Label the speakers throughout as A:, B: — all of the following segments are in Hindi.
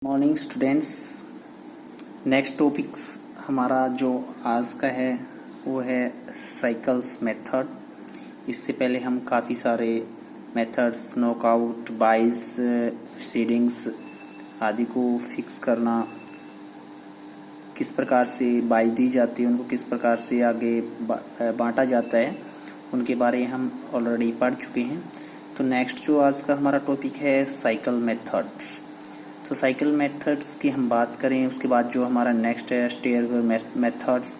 A: Morning students. नेक्स्ट टॉपिक्स हमारा जो आज का है वो है साइकिल्स मेथड। इससे पहले हम काफ़ी सारे मेथड्स नॉकआउट, बाइज, सीडिंग्स आदि को फिक्स करना, किस प्रकार से बाइज दी जाती है, उनको किस प्रकार से आगे बांटा जाता है, उनके बारे में हम ऑलरेडी पढ़ चुके हैं। तो नेक्स्ट जो आज का हमारा टॉपिक है साइकिल मेथड्स। तो साइकिल मेथड्स की हम बात करें, उसके बाद जो हमारा नेक्स्ट है स्टेयर मेथड्स।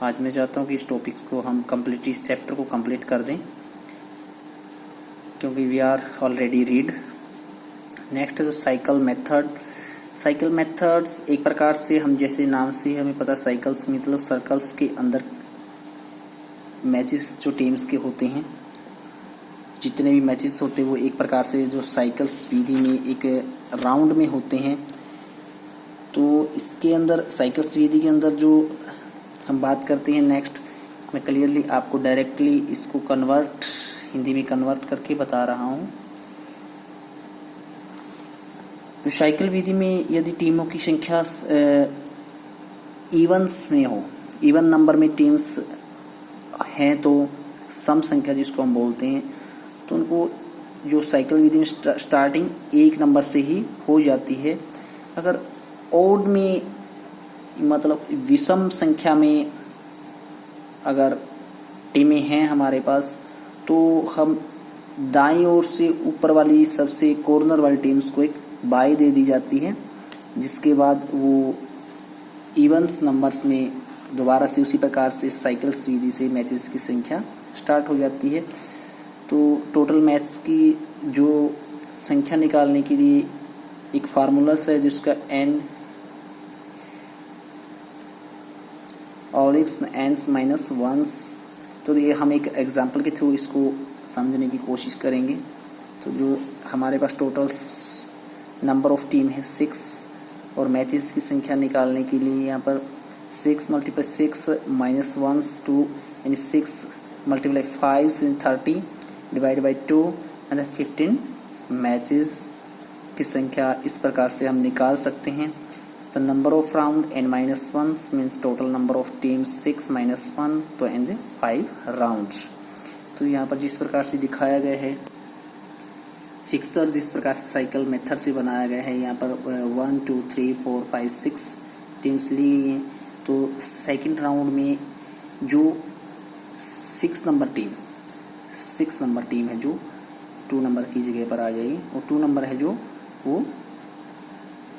A: आज मैं चाहता हूँ कि इस टॉपिक को हम कंप्लीट, इस चैप्टर को कंप्लीट कर दें, क्योंकि we are already read. Next है जो साइकिल मेथड। साइकिल मेथड्स एक प्रकार से हम, जैसे नाम से हमें पता, साइकिल्स मतलब सर्कल्स के अंदर मैचेस जो टीम्स के होते हैं, जितने भी मैचेस होते हैं वो एक प्रकार से जो साइकिल्स विधि में एक राउंड में होते हैं। तो इसके अंदर साइकिल्स विधि के अंदर जो हम बात करते हैं, नेक्स्ट मैं क्लियरली आपको डायरेक्टली इसको हिंदी में कन्वर्ट करके बता रहा हूँ। तो साइकिल विधि में यदि टीमों की संख्या इवन्स में हो, इवन नंबर में टीम्स हैं, तो सम संख्या जिसको हम बोलते हैं, तो उनको जो साइकिल विधि में स्टार्टिंग एक नंबर से ही हो जाती है। अगर ओड में मतलब विषम संख्या में अगर टीमें हैं हमारे पास, तो हम दाईं ओर से ऊपर वाली सबसे कॉर्नर वाली टीम्स को एक बाई दे दी जाती है, जिसके बाद वो इवन्स नंबर्स में दोबारा से उसी प्रकार से साइकिल्स विधि से मैचेस की संख्या स्टार्ट हो जाती है। तो टोटल मैच की जो संख्या निकालने के लिए एक फार्मूला है जिसका n ऑल एंस माइनस वंस। तो ये हम एक एग्जांपल के थ्रू इसको समझने की कोशिश करेंगे। तो जो हमारे पास टोटल नंबर ऑफ टीम है 6, और मैचेस की संख्या निकालने के लिए यहाँ पर 6 × 6 माइनस 1 2, यानी 6 × 5 = 30 डिवाइड बाई 2 एंड 15 मैचेस की संख्या इस प्रकार से हम निकाल सकते हैं। तो number of round n-1 means total number of teams 6 - 1, तो एंड 5 राउंड्स। तो यहाँ पर जिस प्रकार से दिखाया गया है फिक्सर, जिस प्रकार से साइकिल मेथड से बनाया गया है, यहाँ पर 1 2 3 4 5 6 टीम्स ली गई हैं। तो सेकंड राउंड में जो 6 नंबर टीम है जो 2 नंबर की जगह पर आ जाएगी, और 2 नंबर है जो वो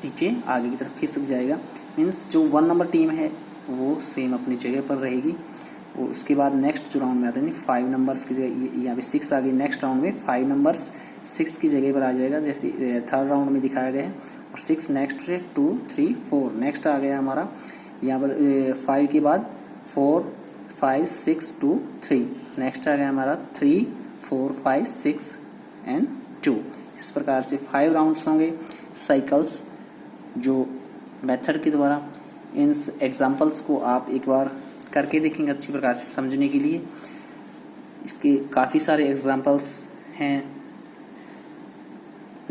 A: नीचे आगे की तरफ खिसक जाएगा। मीन्स जो 1 नंबर टीम है वो सेम अपनी जगह पर रहेगी। और उसके बाद नेक्स्ट जो राउंड में आता है, 5 नंबर्स की जगह यहाँ पे 6 आ गई, नेक्स्ट राउंड में 5 नंबर्स 6 की जगह पर आ जाएगा, जैसे थर्ड राउंड में दिखाया गया है। और 6 नेक्स्ट से 2 3 4 नेक्स्ट आ गया हमारा, यहाँ पर 5 के बाद 4 5 6 2 3 नेक्स्ट आ गया हमारा 3 4 5 6 एंड 2। इस प्रकार से 5 राउंड्स होंगे साइकिल्स जो मेथड के द्वारा। इन एग्जांपल्स को आप एक बार करके देखेंगे अच्छी प्रकार से समझने के लिए। इसके काफ़ी सारे एग्जांपल्स हैं।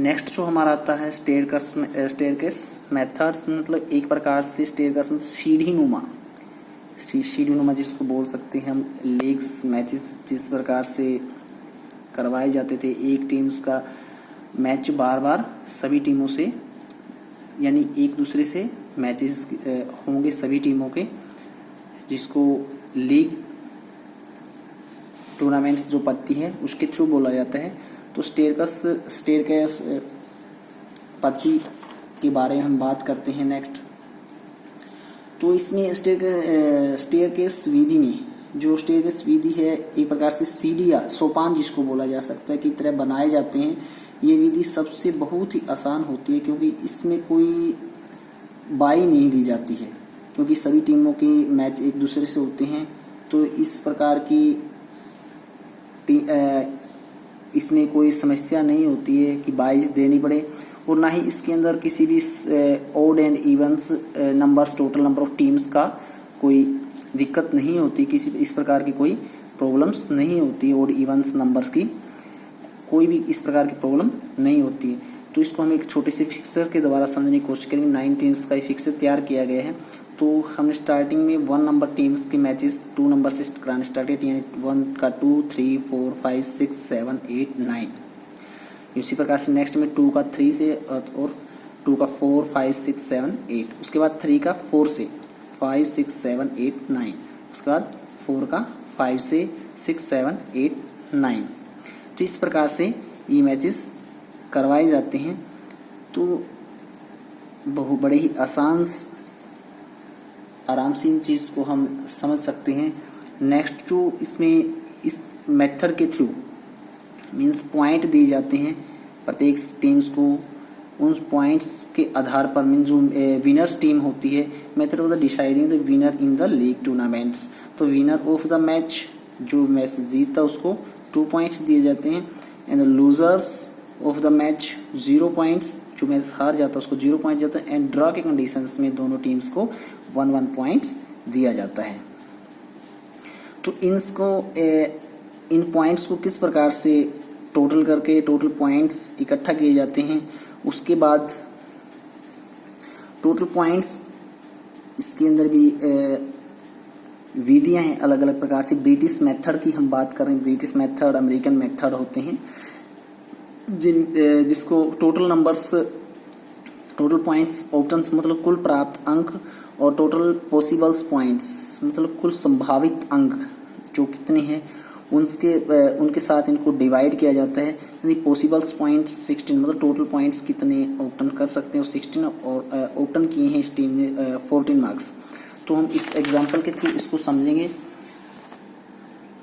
A: नेक्स्ट जो हमारा आता है स्टेयरकेस मेथड्स, मतलब एक प्रकार से स्टेयरकेस में सीढ़ीनुमा जिसको बोल सकते हैं हम। लीग्स मैचेस जिस प्रकार से करवाए जाते थे, एक टीम्स का मैच बार बार सभी टीमों से, यानी एक दूसरे से मैचेस होंगे सभी टीमों के, जिसको लीग टूर्नामेंट्स जो पद्धति है उसके थ्रू बोला जाता है। तो स्टेयरकेस पद्धति के बारे में हम बात करते हैं नेक्स्ट। तो इसमें स्टेयरकेस विधि में जो स्टेयरकेस विधि है, एक प्रकार से सीढ़ियाँ, सोपान जिसको बोला जा सकता है, की तरह बनाए जाते हैं। ये विधि सबसे बहुत ही आसान होती है, क्योंकि इसमें कोई बाई नहीं दी जाती है, क्योंकि सभी टीमों के मैच एक दूसरे से होते हैं। तो इस प्रकार की इसमें कोई समस्या नहीं होती है कि बाइज देनी पड़े, और ना ही इसके अंदर किसी भी odd and evens numbers, total number of teams का कोई दिक्कत नहीं होती, किसी इस प्रकार की कोई प्रॉब्लम्स नहीं होती। ओड इवन्स नंबर्स की कोई भी इस प्रकार की प्रॉब्लम नहीं होती है। तो इसको हम एक छोटे से फिक्सर के द्वारा समझने की कोशिश करेंगे। 9 टीम्स का फिक्सर तैयार किया गया है। तो हमने स्टार्टिंग में 1 नंबर टीम्स के मैचेस 2 नंबर से कराना स्टार्ट किया, यानी 1 का 2, 3, 4, 5, 6, 7, 8, 9। इसी प्रकार से नेक्स्ट में 2 का 3 से और 2 का 4, 5, 6, 7, 8। उसके बाद 3 का 4 से 5, 6, 7, 8, 9। उसके बाद 4 का 5 से 6, 7, 8, 9। तो इस प्रकार से ये मैचेस करवाए जाते हैं। तो बड़े ही आराम से इन चीज़ को हम समझ सकते हैं। नेक्स्ट जो इसमें इस मेथड के थ्रू मीन्स पॉइंट दिए जाते हैं प्रत्येक टीम्स को। उन पॉइंट्स के आधार पर मीन जो विनर्स टीम होती है, method of the deciding the winner in the league tournaments. तो विनर ऑफ द मैच, जो मैच जीतता उसको 2 पॉइंट्स दिए जाते हैं, and the losers of the match 0 points, जो मैच हार जाता है उसको 0 पॉइंट जाता है, एंड ड्रॉ के कंडीशंस में दोनों टीम्स को 1-1 पॉइंट्स दिया जाता है। तो इन पॉइंट्स को किस प्रकार से टोटल करके टोटल पॉइंट्स इकट्ठा किए जाते हैं। उसके बाद टोटल पॉइंट्स, इसके अंदर भी विधियां हैं अलग अलग प्रकार से। ब्रिटिश मेथड की हम बात करें, ब्रिटिश मेथड, अमेरिकन मेथड होते हैं, जिसको टोटल पॉइंट्स ऑप्शंस मतलब कुल प्राप्त अंक, और टोटल पॉसिबल्स पॉइंट्स मतलब कुल संभावित अंक जो कितने हैं उनके साथ इनको डिवाइड किया जाता है। यानी पॉसिबल्स पॉइंट्स 16 मतलब टोटल पॉइंट्स कितने ऑप्टन कर सकते हैं, और 16 और ऑप्टन किए हैं इस टीम ने 14 मार्क्स। तो हम इस एग्जांपल के थ्रू इसको समझेंगे।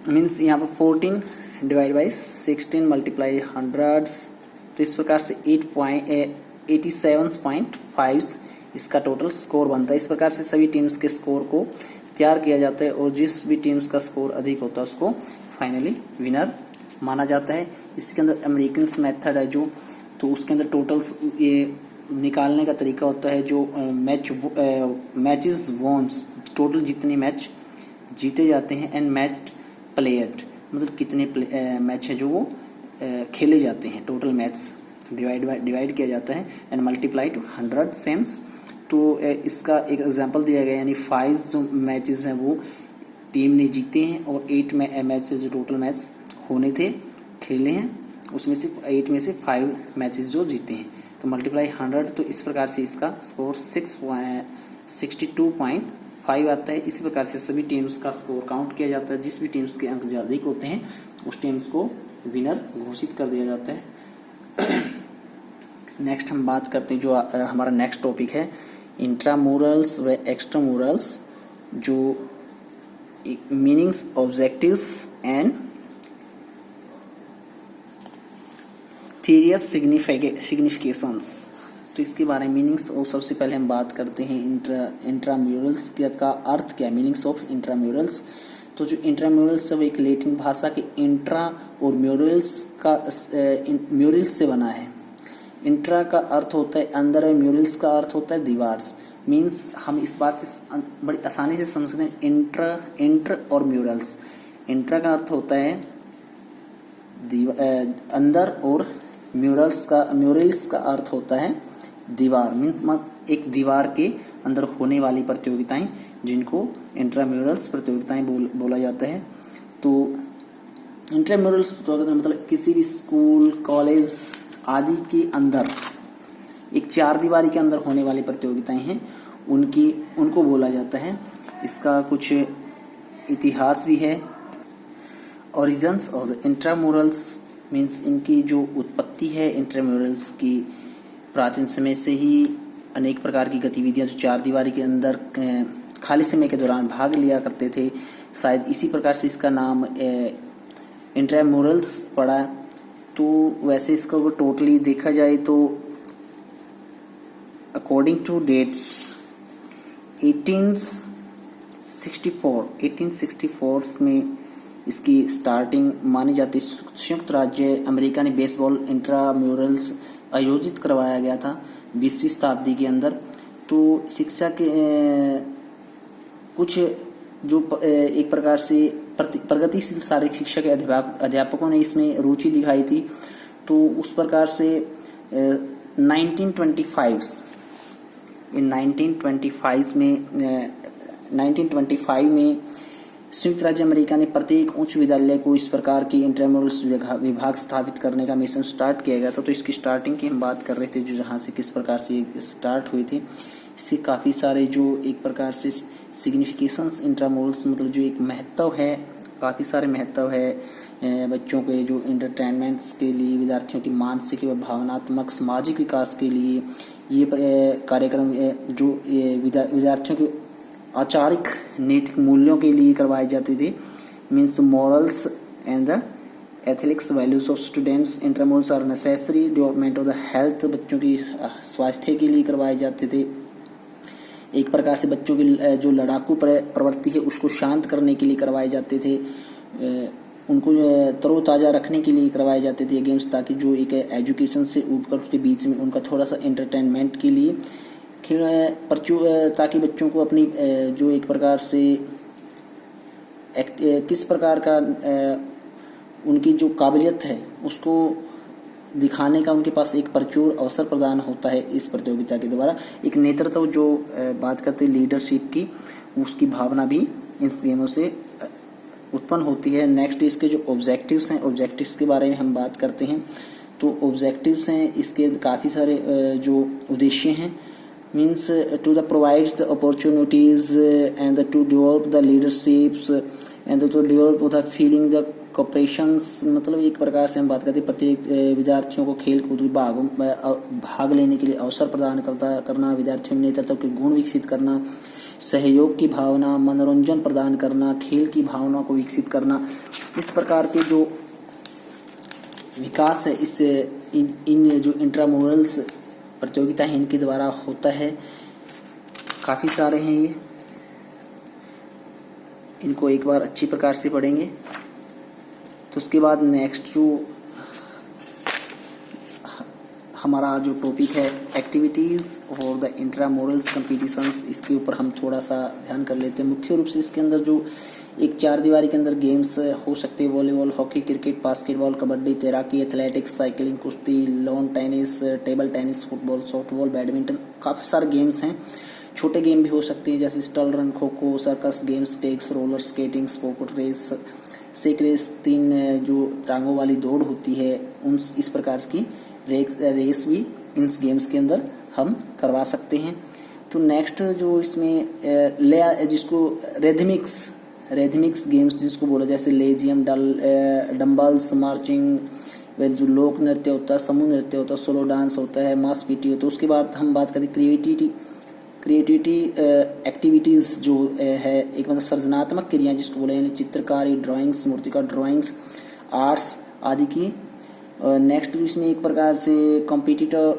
A: मीन्स यहाँ पर 14 डिवाइड बाई 16 मल्टीप्लाई हंड्रेड्स, तो इस प्रकार से 87.5 इसका टोटल स्कोर बनता है। इस प्रकार से सभी टीम्स के स्कोर को तैयार किया जाता है, और जिस भी टीम्स का स्कोर अधिक होता है उसको फाइनली विनर माना जाता है। इसके अंदर अमेरिकन मेथड है जो, तो उसके अंदर टोटल्स ये निकालने का तरीका होता है जो मैचेस वॉन्स, टोटल जितने मैच जीते जाते हैं, एंड मैच प्लेड मतलब कितने मैच है जो वो खेले जाते हैं, टोटल मैच डिवाइड किया जाता है, एंड मल्टीप्लाई टू 100 सेम्स। तो इसका एक एग्जांपल दिया गया, यानी 5 जो मैचेस हैं वो टीम ने जीते हैं, और 8 मैचेस जो टोटल मैच होने थे खेले हैं, उसमें से 8 में से 5 मैचेस जो जीते हैं, तो मल्टीप्लाई 100। तो इस प्रकार से इसका स्कोर 62.5 आता है। इसी प्रकार से सभी टीम्स का स्कोर काउंट किया जाता है। जिस भी टीम्स के अंक अधिक होते हैं उस टीम्स को विनर घोषित कर दिया जाता है। नेक्स्ट हम बात करते हैं जो हमारा नेक्स्ट टॉपिक है, इंट्रामुरल्स व एक्स्ट्रामुरल्स, जो मीनिंग्स, ऑब्जेक्टिव्स एंड थियरियस सिग्निफिकेशंस। तो इसके बारे में मीनिंग्स, और सबसे पहले हम बात करते हैं इंट्राम्यूरल्स का अर्थ क्या है, मीनिंग्स ऑफ इंट्राम्यूरल्स। तो जो इंट्राम्यूरल्स है वो एक लैटिन भाषा के इंट्रा और म्यूरल्स का म्यूरल्स से बना है। इंट्रा का अर्थ होता है अंदर, और म्यूरल्स का अर्थ होता है दीवार। मीन्स हम इस बात से बड़ी आसानी से समझ सकते हैं इंटर और म्यूरल्स। इंट्रा का अर्थ होता है अंदर, और म्यूरल्स का अर्थ होता है दीवार। मीन्स एक दीवार के अंदर होने वाली प्रतियोगिताएं जिनको इंट्राम्यूरल्स प्रतियोगिताएं बोला जाता है। तो इंट्राम्यूरल्स प्रतियोगिता मतलब किसी भी स्कूल, कॉलेज आदि के अंदर एक 4 दीवारी के अंदर होने वाली प्रतियोगिताएं हैं, उनको बोला जाता है। इसका कुछ इतिहास भी है। ओरिजिन्स ऑफ द इंट्राम्यूरल्स मीन्स इनकी जो उत्पत्ति है इंट्राम्यूरल्स की, प्राचीन समय से ही अनेक प्रकार की गतिविधियां जो 4 दीवारी के अंदर खाली समय के दौरान भाग लिया करते थे, शायद इसी प्रकार से इसका नाम इंट्राम्यूरल्स पड़ा। तो वैसे इसका अगर टोटली देखा जाए तो अकॉर्डिंग टू डेट्स 1864 में इसकी स्टार्टिंग मानी जाती है। संयुक्त राज्य अमेरिका ने बेसबॉल इंट्राम्यूरल्स आयोजित करवाया गया था 20वीं शताब्दी के अंदर। तो शिक्षा के कुछ जो एक प्रकार से प्रगतिशील शारीरिक शिक्षा के अध्यापकों ने इसमें रुचि दिखाई थी। तो उस प्रकार से 1925 में संयुक्त राज्य अमेरिका ने प्रत्येक उच्च विद्यालय को इस प्रकार की इंट्रामुरल्स विभाग स्थापित करने का मिशन स्टार्ट किया गया था। तो इसकी स्टार्टिंग की हम बात कर रहे थे, जो जहाँ से किस प्रकार से स्टार्ट हुई थी। इससे काफ़ी सारे जो एक प्रकार से सिग्निफिकेशंस इंट्रामुरल्स मतलब जो एक महत्व है, काफ़ी सारे महत्व है बच्चों के जो एंटरटेनमेंट्स के लिए, विद्यार्थियों की मानसिक व भावनात्मक सामाजिक विकास के लिए ये कार्यक्रम जो विद्यार्थियों के आचारिक नैतिक मूल्यों के लिए करवाए जाते थे। Means morals and the ethics values of students. Intramurals are necessary development of the health. बच्चों की स्वास्थ्य के लिए करवाए जाते थे। एक प्रकार से बच्चों की जो लड़ाकू प्रवृत्ति है उसको शांत करने के लिए करवाए जाते थे। उनको तरोताज़ा रखने के लिए करवाए जाते थे गेम्स, ताकि जो एक एजुकेशन से ऊपर उसके बीच में उनका थोड़ा सा एंटरटेनमेंट के लिए खेल, ताकि बच्चों को अपनी जो एक प्रकार से किस प्रकार का उनकी जो काबिलियत है उसको दिखाने का उनके पास एक प्रचुर अवसर प्रदान होता है इस प्रतियोगिता के द्वारा। एक नेतृत्व जो बात करते हैं लीडरशिप की, उसकी भावना भी इस गेमों से उत्पन्न होती है। नेक्स्ट इसके जो ऑब्जेक्टिव्स हैं, ऑब्जेक्टिव्स के बारे में हम बात करते हैं। तो ऑब्जेक्टिव्स हैं इसके काफ़ी सारे जो उद्देश्य हैं। Means to the provides the opportunities and to develop the leaderships and to develop the feeling the cooperations. मतलब एक प्रकार से हम बात करते हैं प्रत्येक विद्यार्थियों को खेल कूद भाग लेने के लिए अवसर प्रदान करना, विद्यार्थियों में नेतृत्व के गुण विकसित करना, सहयोग की भावना, मनोरंजन प्रदान करना, खेल की भावना को विकसित करना। इस प्रकार के जो विकास है इससे इन जो इंट्रामुरल्स प्रतियोगिता है इनके द्वारा होता है। काफ़ी सारे हैं ये, इनको एक बार अच्छी प्रकार से पढ़ेंगे। तो उसके बाद नेक्स्ट जो हमारा जो टॉपिक है एक्टिविटीज़ और द इंट्रामुरल्स कॉम्पिटिशन्स, इसके ऊपर हम थोड़ा सा ध्यान कर लेते हैं। मुख्य रूप से इसके अंदर जो एक 4 दीवारी के अंदर गेम्स हो सकते हैं, volleyball, hockey, cricket, basketball, kabaddi, तैराकी, एथलेटिक्स, साइकिलिंग, कुश्ती, lawn tennis, table tennis, football, softball, badminton, काफ़ी सारे गेम्स हैं। छोटे गेम भी हो सकते हैं जैसे stall run, kho kho, circus games, tags, roller skating, sport race, sack race, 3 जो टांगों वाली दौड़ होती है, उन इस प्रकार की रेस भी इन गेम्स के अंदर हम करवा सकते हैं। तो नेक्स्ट जो इसमें जिसको रेथमिक्स गेम्स जिसको बोला, जैसे लेजियम, डम्बल्स, मार्चिंग, जो लोक नृत्य होता है, समूह नृत्य होता है, सोलो डांस होता है, मास पीटी होता है। उसके बाद हम बात करते हैं क्रिएटिविटी एक्टिविटीज़ जो है, एक मतलब सृजनात्मक क्रियाएं जिसको बोले, यानी चित्रकारी, ड्राइंग्स, मूर्तिकार ड्राइंग्स, आर्ट्स आदि की। नेक्स्ट इसमें एक प्रकार से कॉम्पिटिटिव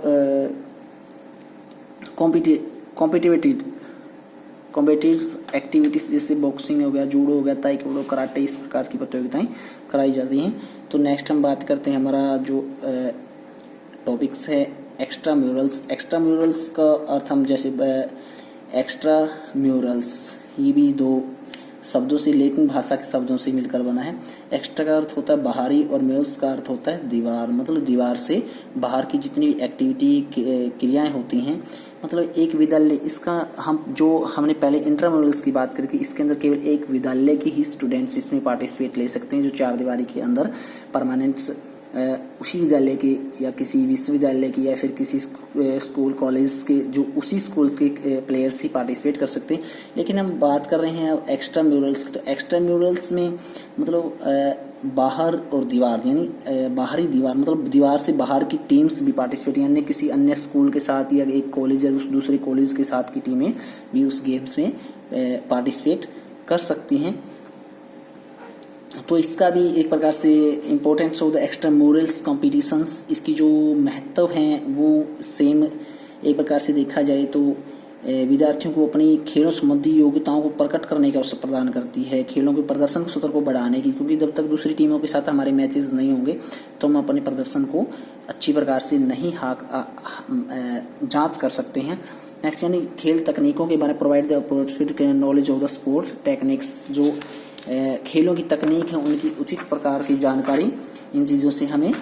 A: एक्टिविटीज़ जैसे बॉक्सिंग हो गया, जूडो हो गया, ताइक्वांडो, कराटे, इस प्रकार की प्रतियोगिताएं कराई जाती हैं। तो नेक्स्ट हम बात करते हैं, हमारा जो टॉपिक्स है एक्स्ट्रा म्यूरल्स। एक्स्ट्रा म्यूरल्स का अर्थ हम जैसे एक्स्ट्रा म्यूरल्स, ये भी 2 शब्दों से, लैटिन भाषा के शब्दों से मिलकर बना है। एक्स्ट्रा का अर्थ होता है बाहरी और म्यूरल्स का अर्थ होता है दीवार। मतलब दीवार से बाहर की जितनी भी एक्टिविटी क्रियाएं होती हैं, मतलब एक विद्यालय, इसका हमने पहले इंट्रामुरल्स की बात करी थी, इसके अंदर केवल एक विद्यालय के ही स्टूडेंट्स इसमें पार्टिसिपेट ले सकते हैं, जो 4 दीवारी के अंदर परमानेंट उसी विद्यालय के या किसी विश्वविद्यालय की या फिर किसी स्कूल कॉलेज के जो उसी स्कूल्स के प्लेयर्स ही पार्टिसिपेट कर सकते हैं। लेकिन हम बात कर रहे हैं एक्स्ट्रा म्यूरल्स की। तो एक्स्ट्रा म्यूरल्स में मतलब बाहर और दीवार, यानी बाहरी दीवार मतलब दीवार से बाहर की टीम्स भी पार्टिसिपेट, यानी किसी अन्य स्कूल के साथ या एक कॉलेज या दूसरे कॉलेज के साथ की टीमें भी उस गेम्स में पार्टिसिपेट कर सकती हैं। तो इसका भी एक प्रकार से importance of the extra murals competitions, इसकी जो महत्व हैं वो सेम एक प्रकार से देखा जाए तो विद्यार्थियों को अपनी खेलों संबंधी योग्यताओं को प्रकट करने का अवसर प्रदान करती है, खेलों के प्रदर्शन स्तर को बढ़ाने की, क्योंकि जब तक दूसरी टीमों के साथ हमारे मैचेस नहीं होंगे तो हम अपने प्रदर्शन को अच्छी प्रकार से नहीं जांच कर सकते हैं। नेक्स्ट यानी खेल तकनीकों के बारे में provide the opportunity knowledge of the sport techniques, जो खेलों की तकनीक है उनकी उचित प्रकार की जानकारी इन चीज़ों से हमें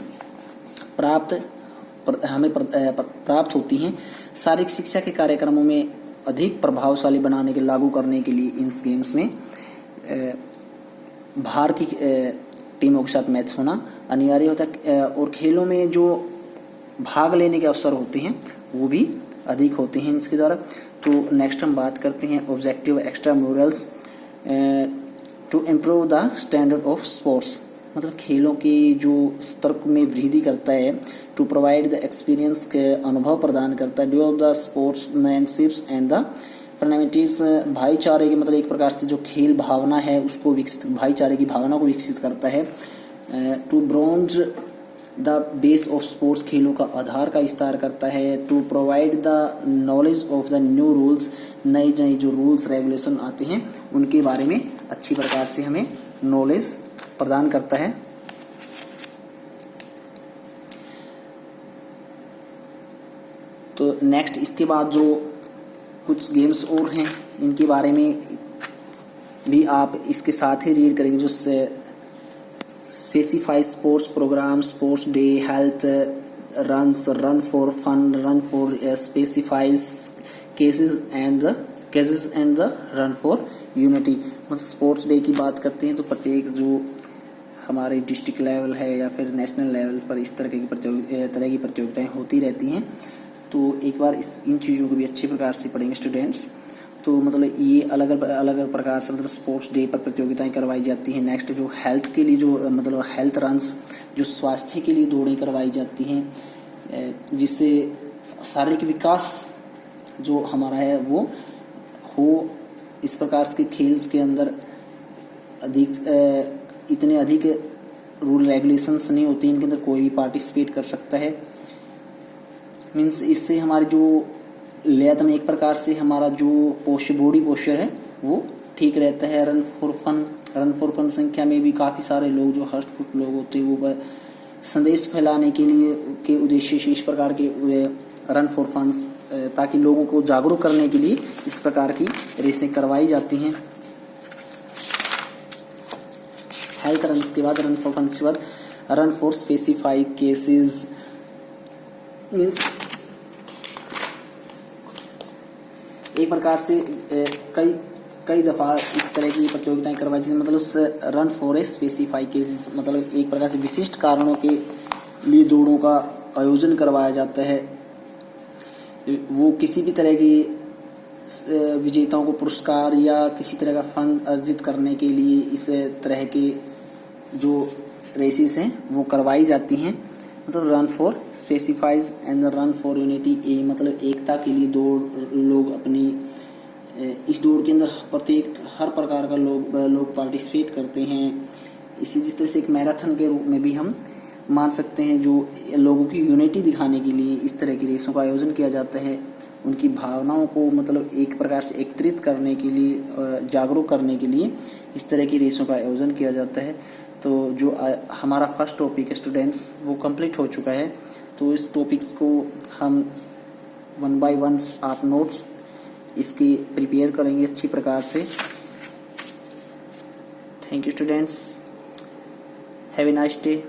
A: प्राप्त हमें प्राप्त होती हैं, शारीरिक शिक्षा के कार्यक्रमों में अधिक प्रभावशाली बनाने के लागू करने के लिए इन गेम्स में बाहर की टीमों के साथ मैच होना अनिवार्य होता है, और खेलों में जो भाग लेने के अवसर होते हैं वो भी अधिक होते हैं इसके द्वारा। तो नेक्स्ट हम बात करते हैं objective extra murals to improve the standard of sports, मतलब खेलों के जो स्तर में वृद्धि करता है। टू प्रोवाइड द एक्सपीरियंस के अनुभव प्रदान करता है। Develop the sportsmanships and the fundamentals, भाईचारे की मतलब एक प्रकार से जो खेल भावना है उसको विकसित, भाईचारे की भावना को विकसित करता है। To broaden the base of sports, खेलों का आधार का विस्तार करता है। To provide the knowledge of the new rules, नए नए जो रूल्स रेगुलेशन आते हैं उनके बारे में अच्छी प्रकार से हमें नॉलेज प्रदान करता है। तो नेक्स्ट इसके बाद जो कुछ गेम्स और हैं इनके बारे में भी आप इसके साथ ही रीड करेंगे, जो specify sports program, sports day, health runs, run for fun, run for specifies cases and the run for unity. मतलब स्पोर्ट्स डे की बात करते हैं तो प्रत्येक जो हमारे डिस्ट्रिक्ट लेवल है या फिर नेशनल लेवल पर इस तरह की प्रतियोगिताएं होती रहती हैं। तो एक बार इन चीज़ों को भी अच्छी प्रकार से पढ़ेंगे स्टूडेंट्स। तो मतलब ये अलग अलग प्रकार से मतलब स्पोर्ट्स डे पर प्रतियोगिताएं करवाई जाती हैं। नेक्स्ट जो हेल्थ के लिए जो मतलब हेल्थ रन्स, जो स्वास्थ्य के लिए दौड़ें करवाई जाती हैं, जिससे शारीरिक विकास जो हमारा है वो हो। इस प्रकार के खेल्स के अंदर इतने अधिक रूल रेगुलेशंस नहीं होती, इनके अंदर कोई भी पार्टिसिपेट कर सकता है। मीन्स इससे हमारी जो लेथ में एक प्रकार से हमारा जो बॉडी पोस्चर है वो ठीक रहता है। रन फॉर फन संख्या में भी काफ़ी सारे लोग जो हष्ट पुष्ट लोग होते हैं वो संदेश फैलाने के लिए के उद्देश्य से इस प्रकार के रन फॉर फंस, ताकि लोगों को जागरूक करने के लिए इस प्रकार की रेसें करवाई जाती हैं। हेल्थ रन के बाद रन फॉर फन के बाद run for specified cases, means एक प्रकार से कई दफ़ा इस तरह की प्रतियोगिताएं करवाई जाती हैं। मतलब run for a specified cases, मतलब एक प्रकार से विशिष्ट कारणों के लिए दौड़ों का आयोजन करवाया जाता है। वो किसी भी तरह की विजेताओं को पुरस्कार या किसी तरह का फंड अर्जित करने के लिए इस तरह के जो रेसेस हैं वो करवाई जाती हैं। मतलब run for specifies and run for unity, ए मतलब एकता के लिए दौड़, लोग अपनी इस दौड़ के अंदर प्रत्येक हर प्रकार का लोग पार्टिसिपेट करते हैं। जिस तरह से एक मैराथन के रूप में भी हम मान सकते हैं, जो लोगों की यूनिटी दिखाने के लिए इस तरह की रेसों का आयोजन किया जाता है। उनकी भावनाओं को मतलब एक प्रकार से एकत्रित करने के लिए, जागरूक करने के लिए इस तरह की रेसों का आयोजन किया जाता है। तो जो हमारा फर्स्ट टॉपिक है स्टूडेंट्स वो कंप्लीट हो चुका है। तो इस टॉपिक्स को हम 1 by 1 आप नोट्स इसकी प्रिपेयर करेंगे अच्छी प्रकार से। Thank you students, have a nice day.